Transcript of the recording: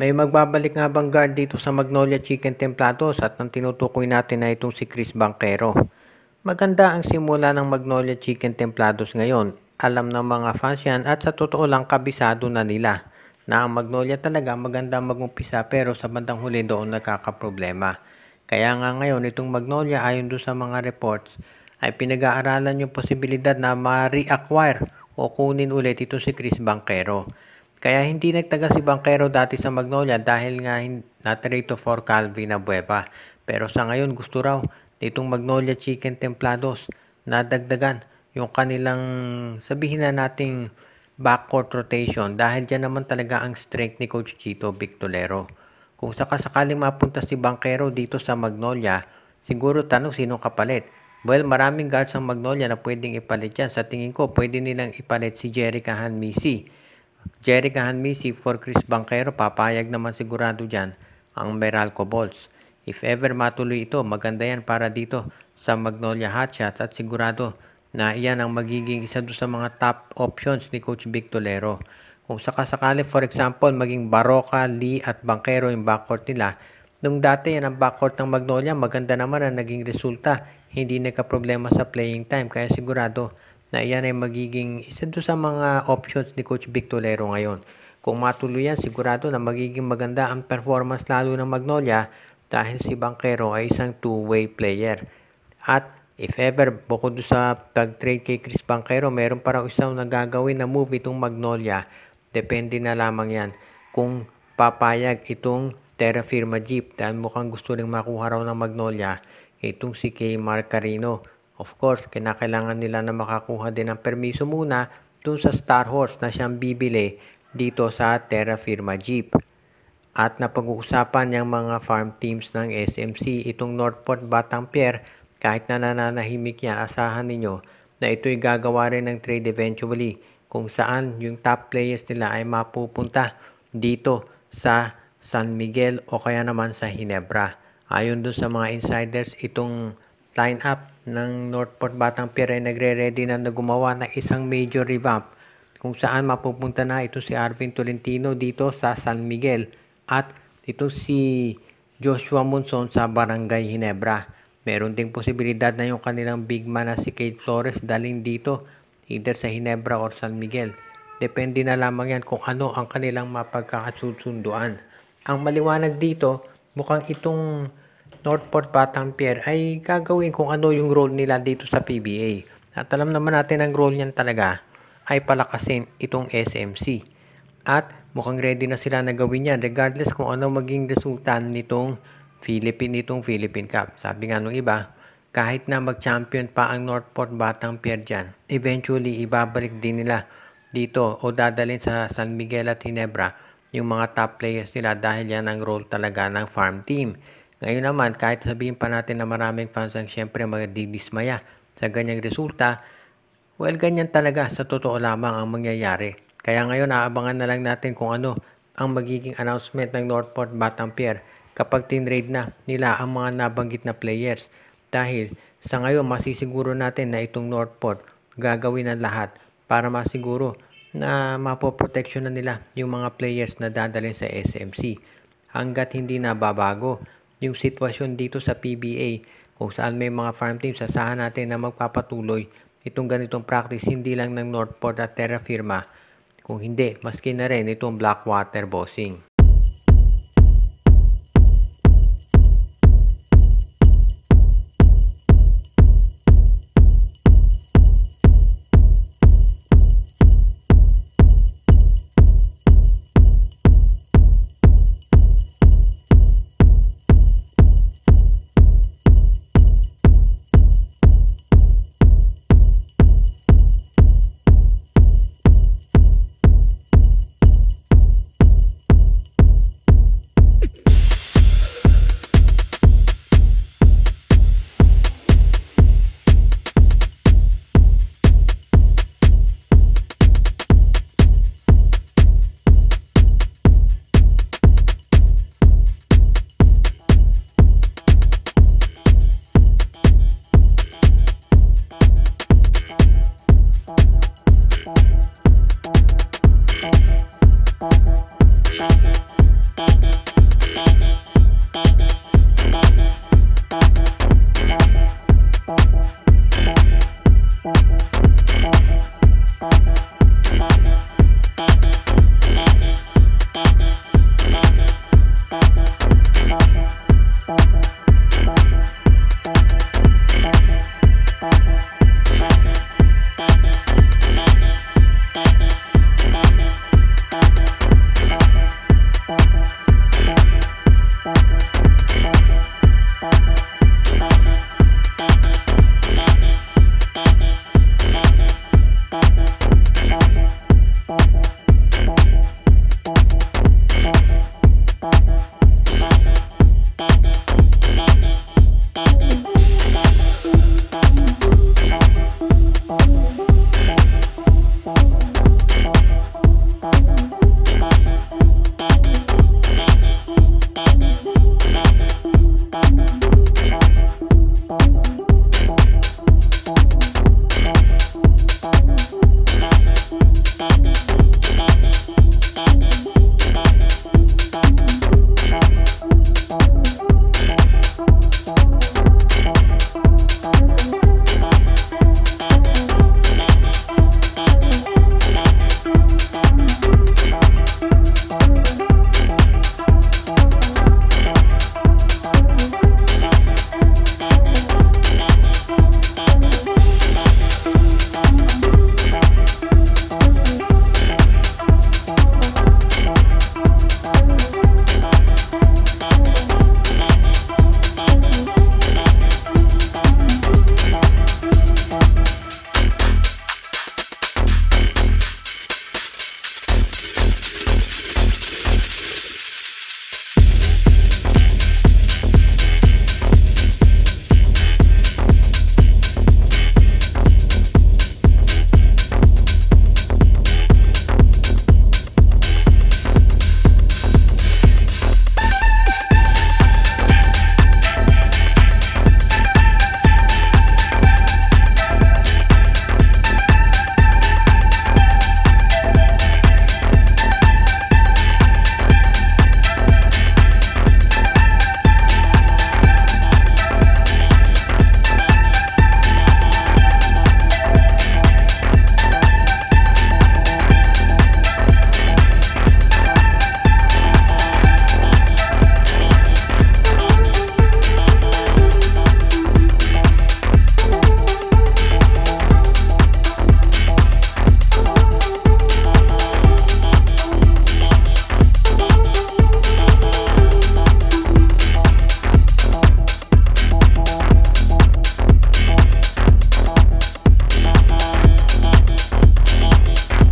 May magbabalik nga bang guard dito sa Magnolia Chicken Templados at ang tinutukoy natin na itong si Chris Banquero. Maganda ang simula ng Magnolia Chicken Templados ngayon. Alam ng mga fans yan at sa totoo lang kabisado na nila na ang Magnolia talaga maganda mag-umpisa pero sa bandang huli doon nagkakaproblema. Kaya nga ngayon itong Magnolia ayon doon sa mga reports ay pinag-aaralan yung posibilidad na ma-reacquire o kunin ulit ito si Chris Banquero. Kaya hindi nagtaga si Banquero dati sa Magnolia dahil nga na-trade for Calvin Abueva. Pero sa ngayon gusto raw nitong Magnolia Chicken Templados na dagdagan yung kanilang sabihin na nating backcourt rotation dahil dyan naman talaga ang strength ni Coach Chito Victolero. Kung sakasakaling mapunta si Banquero dito sa Magnolia, siguro tanong sino kapalit? Well, maraming guards ang Magnolia na pwedeng ipalit yan. Sa tingin ko, pwede nilang ipalit si Jerica Hanmisi. Jerica Hanmisi for Chris Banquero, papayag naman sigurado dyan ang Meralco Balls. If ever matuloy ito, maganda yan para dito sa Magnolia Hotshots at sigurado na iyan ang magiging isa doon sa mga top options ni Coach Victolero. Kung sakasakali, for example, maging Baroka, Lee at Banquero yung backcourt nila, nung dati yan ang backcourt ng Magnolia, maganda naman ang naging resulta. Hindi nagka-problema sa playing time, kaya sigurado na iyan ay magiging isa doon sa mga options ni Coach Victolero ngayon. Kung matuloy yan, sigurado na magiging maganda ang performance lalo ng Magnolia dahil si Banquero ay isang two-way player. At if ever, bukod sa pag-trade kay Chris Banquero, meron pa raw isang nagagawin na move itong Magnolia. Depende na lamang yan kung papayag itong Terra Firma Jeep dahil mukhang gusto rin makuha raw ng Magnolia itong si Kay Marcarino. Of course, kinakailangan nila na makakuha din ng permiso muna dun sa Star Horse na siyang bibili dito sa Terra Firma Jeep. At napag-uusapan yung mga farm teams ng SMC, itong Northport Batangpier, kahit na nananahimik yan, asahan ninyo na ito'y gagawa rin ng trade eventually kung saan yung top players nila ay mapupunta dito sa San Miguel o kaya naman sa Ginebra. Ayon dun sa mga insiders, itong line-up ng Northport Batangpier ay nagre-ready na gumawa ng isang major revamp kung saan mapupunta na ito si Arvin Tolentino dito sa San Miguel at ito si Joshua Monson sa Barangay Ginebra. Meron ding posibilidad na yung kanilang big man na si Kate Flores daling dito either sa Ginebra or San Miguel. Depende na lamang yan kung ano ang kanilang mapagkakasunduan. Ang maliwanag dito, mukhang itong Northport Batangpier ay gagawin kung ano yung role nila dito sa PBA. At alam naman natin ang role niyan talaga ay palakasin itong SMC. At mukhang ready na sila na gawin yan regardless kung ano maging resulta nitong Philippine Cup. Sabi nga nung iba, kahit na mag-champion pa ang Northport Batangpier dyan, eventually ibabalik din nila dito o dadalhin sa San Miguel at Ginebra yung mga top players nila dahil yan ang role talaga ng farm team. Ngayon naman, kahit sabihin pa natin na maraming fans ang syempre magdidismaya sa ganyang resulta, well, ganyan talaga sa totoo lamang ang mangyayari. Kaya ngayon, aabangan na lang natin kung ano ang magiging announcement ng Northport Batangpier kapag tinrade na nila ang mga nabanggit na players. Dahil sa ngayon, masisiguro natin na itong Northport gagawin ang lahat para masiguro na mapoproteksyon na nila yung mga players na dadalhin sa SMC. Hanggat hindi nababago yung sitwasyon dito sa PBA kung saan may mga farm teams, asahan natin na magpapatuloy itong ganitong practice hindi lang ng Northport at Terra Firma, kung hindi, maski na rin itong Blackwater Bossing.